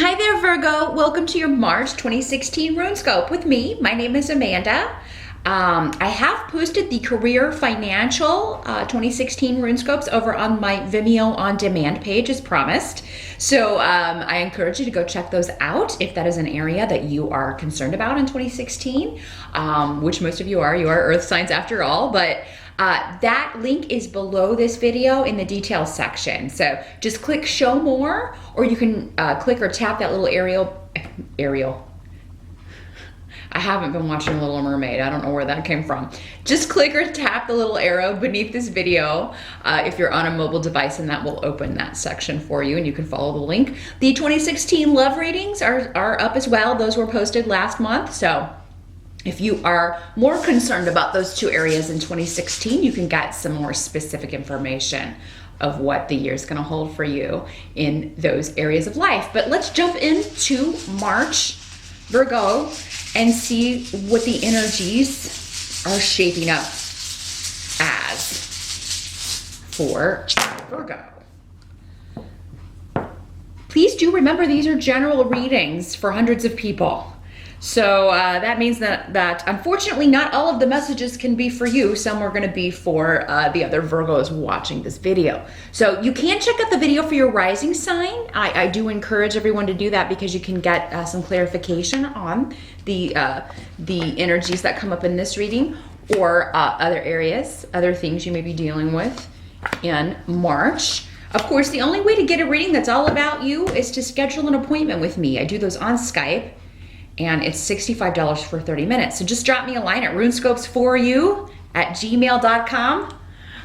Hi there, Virgo. Welcome to your March 2016 Runescope with me. My name is Amanda. I have posted the Career Financial 2016 Runescopes over on my Vimeo On Demand page as promised. So I encourage you to go check those out if that is an area that you are concerned about in 2016, which most of you are. You are Earth signs after all, but that link is below this video in the details section. So just click show more, or you can click or tap that little Ariel. I haven't been watching Little Mermaid. I don't know where that came from. Just click or tap the little arrow beneath this video if you're on a mobile device, and that will open that section for you and you can follow the link. The 2016 love readings are up as well. Those were posted last month. So if you are more concerned about those two areas in 2016, you can get some more specific information of what the year is going to hold for you in those areas of life. But let's jump into March, Virgo, and see what the energies are shaping up as for Virgo. Please do remember these are general readings for hundreds of people. So that means that unfortunately not all of the messages can be for you. Some are going to be for the other Virgos watching this video. So you can check out the video for your rising sign. I do encourage everyone to do that because you can get some clarification on the energies that come up in this reading, or other areas, other things you may be dealing with in March. Of course, the only way to get a reading that's all about you is to schedule an appointment with me. I do those on Skype, and it's $65 for 30 minutes. So just drop me a line at runescopes4u@gmail.com.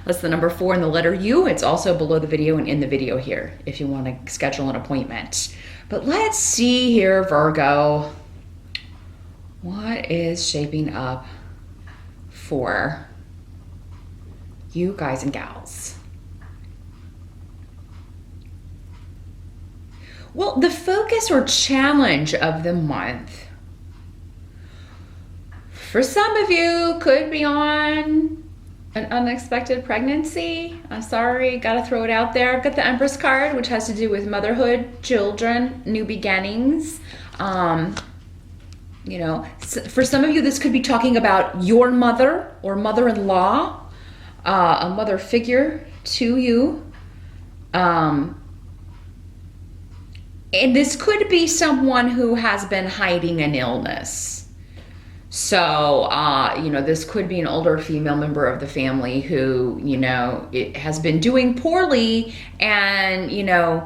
That's the number 4 and the letter U. It's also below the video and in the video here if you want to schedule an appointment. But let's see here, Virgo. What is shaping up for you guys and gals? Well, the focus or challenge of the month for some of you could be on an unexpected pregnancy. I'm sorry, gotta throw it out there. I've got the Empress card, which has to do with motherhood, children, new beginnings. You know, for some of you, this could be talking about your mother or mother-in-law, a mother figure to you. And this could be someone who has been hiding an illness. So, you know, this could be an older female member of the family who, you know, it has been doing poorly, and, you know,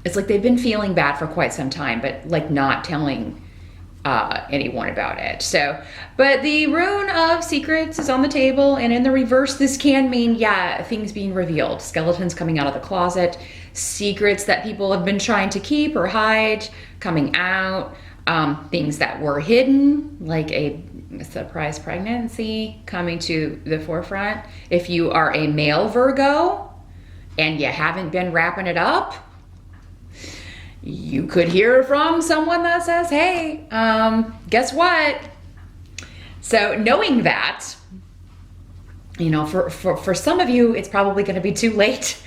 it's like they've been feeling bad for quite some time, but like not telling anyone about it. So, but the rune of secrets is on the table, and in the reverse, this can mean, yeah, things being revealed, skeletons coming out of the closet, secrets that people have been trying to keep or hide coming out, things that were hidden, like a surprise pregnancy coming to the forefront. If you are a male Virgo and you haven't been wrapping it up, you could hear from someone that says, hey, guess what? So knowing that, you know, for some of you, it's probably going to be too late.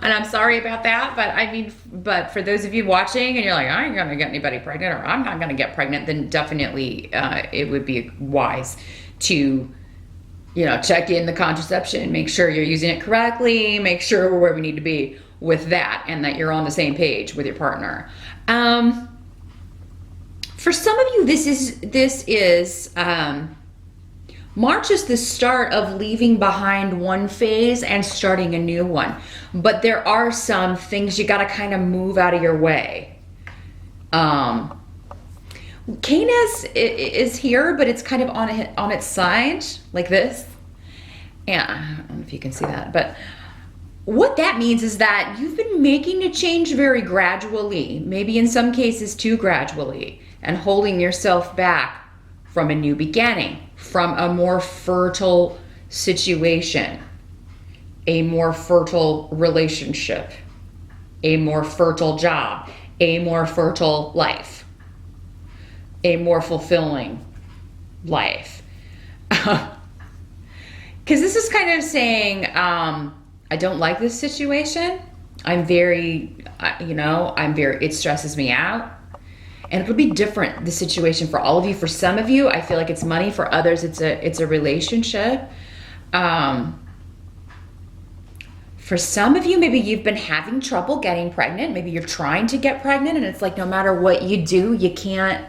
And I'm sorry about that, but I mean, but for those of you watching and you're like, I ain't gonna get anybody pregnant, or I'm not gonna get pregnant, then definitely it would be wise to, you know, check in the contraception, make sure you're using it correctly, make sure we're where we need to be with that, and that you're on the same page with your partner. For some of you, this is March is the start of leaving behind one phase and starting a new one. But there are some things you got to kind of move out of your way. Canis is here, but it's kind of on its side, like this. Yeah, I don't know if you can see that. But what that means is that you've been making a change very gradually, maybe in some cases too gradually, and holding yourself back from a new beginning, from a more fertile situation, a more fertile relationship, a more fertile job, a more fertile life, a more fulfilling life. Because this is kind of saying, I don't like this situation, I'm very, it stresses me out. And it'll be different, the situation for all of you. For some of you, I feel like it's money. For others, it's a relationship. For some of you, maybe you've been having trouble getting pregnant. Maybe you're trying to get pregnant and it's like no matter what you do, you can't,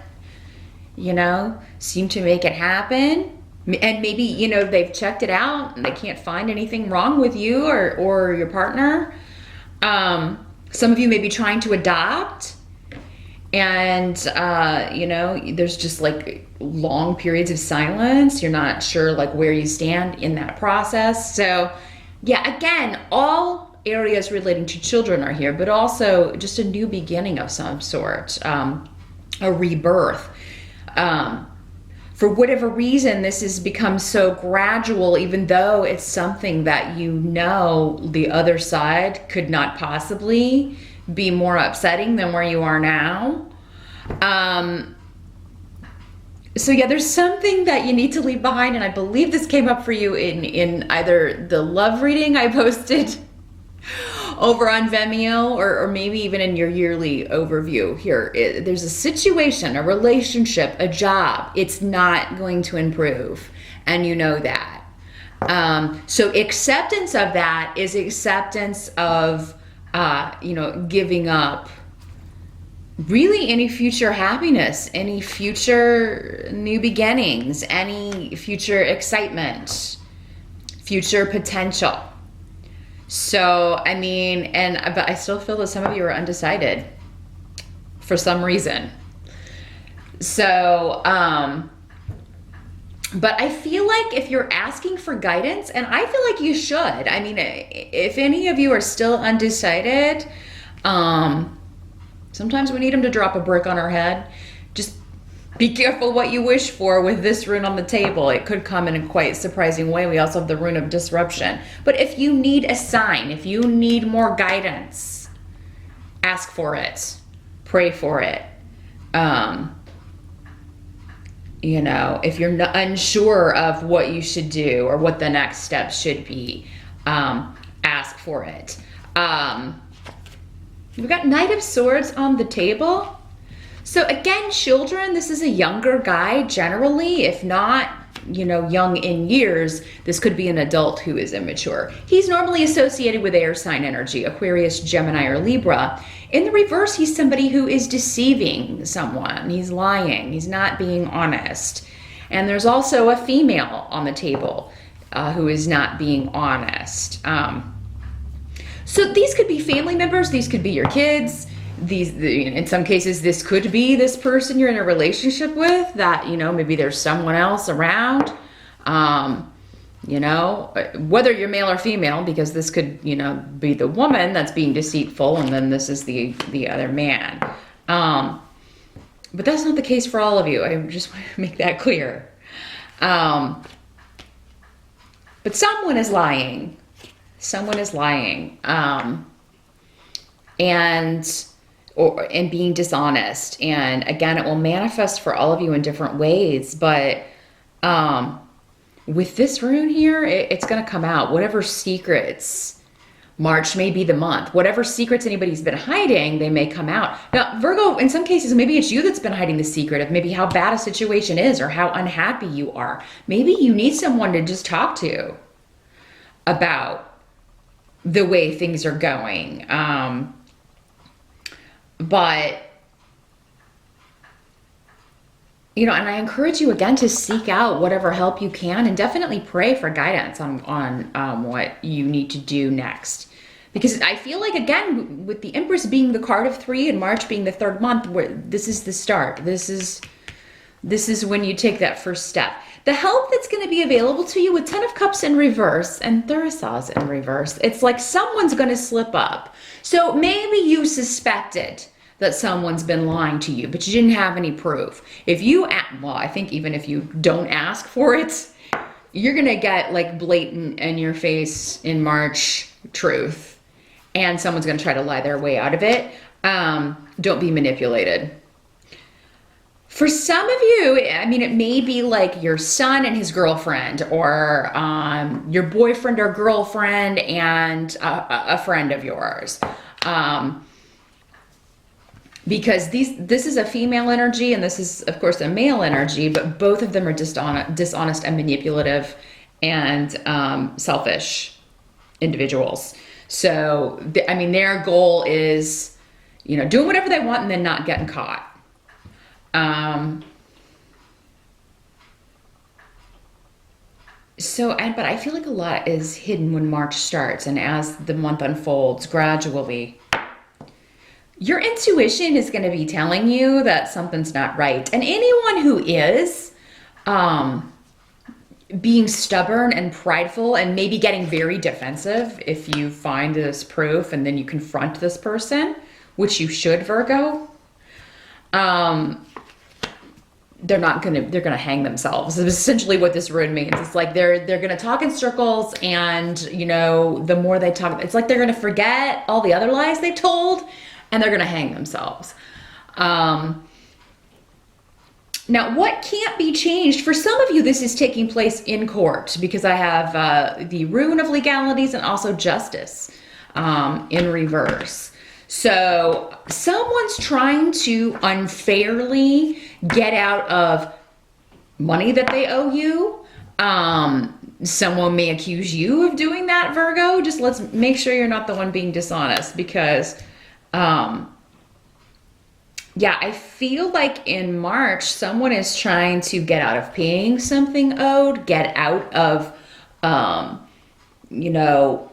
seem to make it happen. And maybe, they've checked it out and they can't find anything wrong with you or your partner. Some of you may be trying to adopt. And, there's just like long periods of silence. You're not sure like where you stand in that process. So yeah, again, all areas relating to children are here, but also just a new beginning of some sort, a rebirth. For whatever reason, this has become so gradual, even though it's something that the other side could not possibly be more upsetting than where you are now. So yeah, there's something that you need to leave behind, and I believe this came up for you in either the love reading I posted over on Vimeo or maybe even in your yearly overview here. There's a situation, a relationship, a job. It's not going to improve, and you know that. So acceptance of that is acceptance of giving up really any future happiness, any future new beginnings, any future excitement, future potential. So, but I still feel that some of you are undecided for some reason. So, but I feel like if you're asking for guidance, and I feel like you should, if any of you are still undecided, sometimes we need them to drop a brick on our head. Just be careful what you wish for with this rune on the table. It could come in a quite surprising way. We also have the rune of disruption. But if you need a sign, if you need more guidance, ask for it. Pray for it. If you're unsure of what you should do or what the next step should be, ask for it. We've got Knight of Swords on the table. So again, children, this is a younger guy generally, if not, young in years. This could be an adult who is immature. He's normally associated with air sign energy, Aquarius, Gemini, or Libra. In the reverse, he's somebody who is deceiving someone. He's lying. He's not being honest. And there's also a female on the table who is not being honest. So these could be family members. These could be your kids. In some cases, this could be this person you're in a relationship with that, maybe there's someone else around, whether you're male or female, because this could, be the woman that's being deceitful. And then this is the other man. But that's not the case for all of you. I just want to make that clear. But someone is lying. Someone is lying, and being dishonest. And again, it will manifest for all of you in different ways. But with this rune here, it's going to come out. Whatever secrets, March may be the month. Whatever secrets anybody's been hiding, they may come out. Now, Virgo, in some cases, maybe it's you that's been hiding the secret of maybe how bad a situation is or how unhappy you are. Maybe you need someone to just talk to about the way things are going. But, and I encourage you again to seek out whatever help you can and definitely pray for guidance on what you need to do next. Because I feel like, again, with the Empress being the card of 3 and March being the 3rd month, where this is the start. This is when you take that first step. The help that's going to be available to you with 10 of Cups in reverse and Thurisaz in reverse, it's like someone's going to slip up. So maybe you suspected that someone's been lying to you, but you didn't have any proof. I think even if you don't ask for it, you're going to get like blatant in your face in March truth, and someone's going to try to lie their way out of it. Don't be manipulated. For some of you, I mean, it may be like your son and his girlfriend, or your boyfriend or girlfriend and a friend of yours. Because this is a female energy and this is, of course, a male energy, but both of them are dishonest and manipulative and selfish individuals. So, I mean, their goal is, you know, doing whatever they want and then not getting caught. But I feel like a lot is hidden when March starts, and as the month unfolds gradually, your intuition is going to be telling you that something's not right. And anyone who is being stubborn and prideful and maybe getting very defensive, if you find this proof and then you confront this person, which you should, Virgo, they're gonna hang themselves. It's essentially what this rune means. It's like they're gonna talk in circles, and you know, the more they talk, it's like they're gonna forget all the other lies they told, and they're gonna hang themselves. Now, what can't be changed? For some of you, this is taking place in court, because I have the rune of legalities and also justice in reverse. So someone's trying to unfairly get out of money that they owe you. Someone may accuse you of doing that, Virgo. Just let's make sure you're not the one being dishonest, because yeah, I feel like in March, someone is trying to get out of paying something owed, get out of, you know,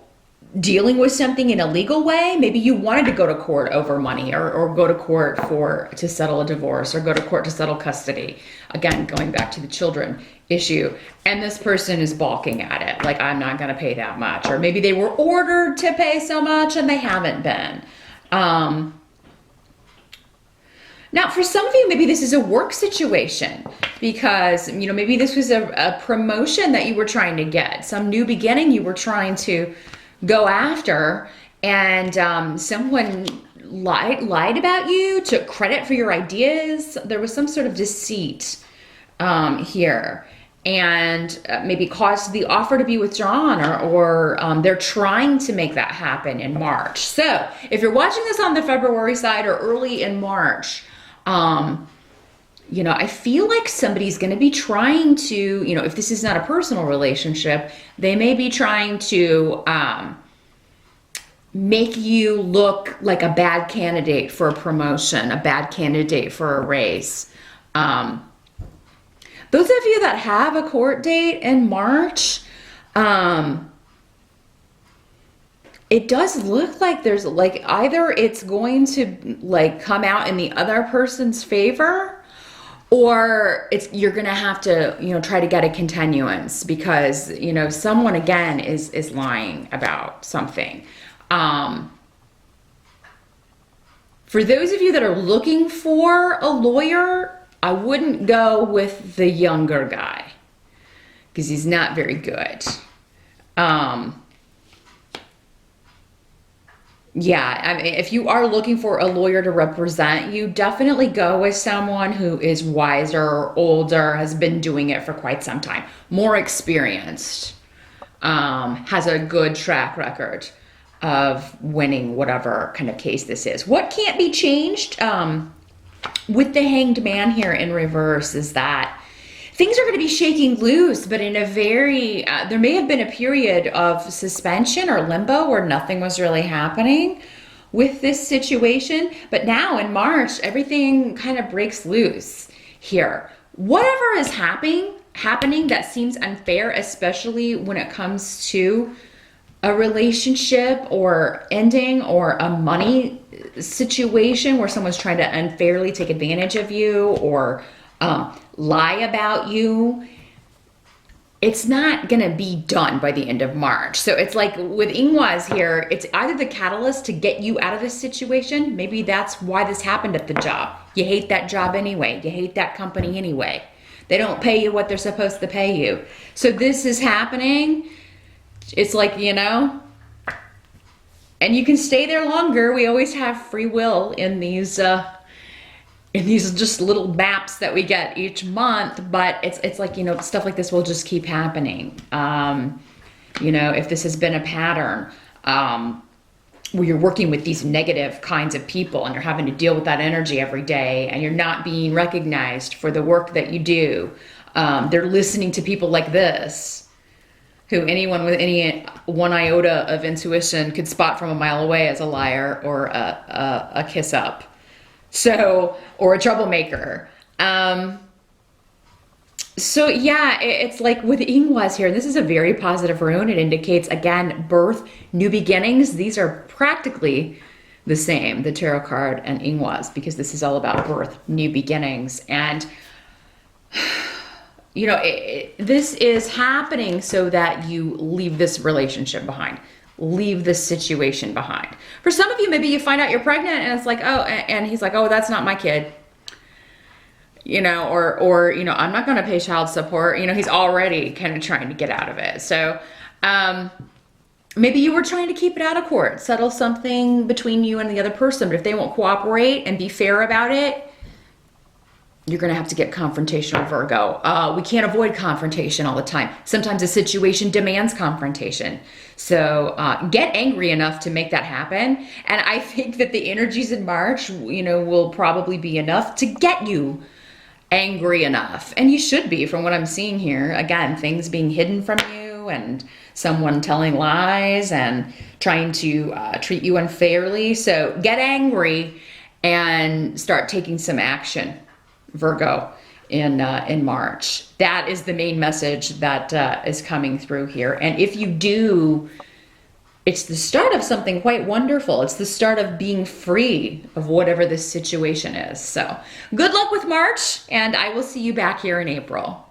dealing with something in a legal way. Maybe you wanted to go to court over money, or go to court to settle a divorce, or go to court to settle custody. Again, going back to the children issue. And this person is balking at it. Like, I'm not going to pay that much. Or maybe they were ordered to pay so much and they haven't been. Now, for some of you, maybe this is a work situation, because, you know, maybe this was a promotion that you were trying to get, some new beginning you were trying to go after, and someone lied about you, took credit for your ideas. There was some sort of deceit here, and maybe caused the offer to be withdrawn, or they're trying to make that happen in March. So if you're watching this on the February side or early in March, you know, I feel like somebody's going to be trying to, you know, if this is not a personal relationship, they may be trying to make you look like a bad candidate for a promotion, a bad candidate for a raise. Those of you that have a court date in March, it does look like there's like either it's going to like come out in the other person's favor, or you're gonna have to, you know, try to get a continuance, because, you know, someone again is lying about something. For those of you that are looking for a lawyer, I wouldn't go with the younger guy, because he's not very good. Yeah, I mean, if you are looking for a lawyer to represent you, definitely go with someone who is wiser, older, has been doing it for quite some time, more experienced, has a good track record of winning whatever kind of case this is. What can't be changed with the Hanged Man here in reverse is that things are going to be shaking loose, but in a very, there may have been a period of suspension or limbo where nothing was really happening with this situation. But now in March, everything kind of breaks loose here. Whatever is happening that seems unfair, especially when it comes to a relationship or ending, or a money situation where someone's trying to unfairly take advantage of you, or lie about you, it's not going to be done by the end of March. So it's like with Ingwas here, it's either the catalyst to get you out of this situation. Maybe that's why this happened at the job. You hate that job anyway. You hate that company anyway. They don't pay you what they're supposed to pay you. So this is happening. It's like, you know, and you can stay there longer. We always have free will in these and these are just little maps that we get each month, but it's like, you know, stuff like this will just keep happening. You know, if this has been a pattern, where you're working with these negative kinds of people and you're having to deal with that energy every day and you're not being recognized for the work that you do. They're listening to people like this, who anyone with any one iota of intuition could spot from a mile away as a liar or a kiss up. So, or a troublemaker. So yeah, it's like with Ingwas here, this is a very positive rune. It indicates, again, birth, new beginnings. These are practically the same, the tarot card and Ingwas, because this is all about birth, new beginnings. And, you know, this is happening so that you leave this relationship behind. Leave this situation behind. For some of you, maybe you find out you're pregnant and it's like, oh, and he's like, oh, that's not my kid. You know, or, you know, I'm not going to pay child support. You know, he's already kind of trying to get out of it. So, maybe you were trying to keep it out of court, settle something between you and the other person. But if they won't cooperate and be fair about it, you're going to have to get confrontational, Virgo. We can't avoid confrontation all the time. Sometimes a situation demands confrontation. So get angry enough to make that happen. And I think that the energies in March, you know, will probably be enough to get you angry enough. And you should be, from what I'm seeing here. Again, things being hidden from you and someone telling lies and trying to treat you unfairly. So get angry and start taking some action, Virgo, in March. That is the main message that is coming through here. And if you do, it's the start of something quite wonderful. It's the start of being free of whatever this situation is. So good luck with March, and I will see you back here in April.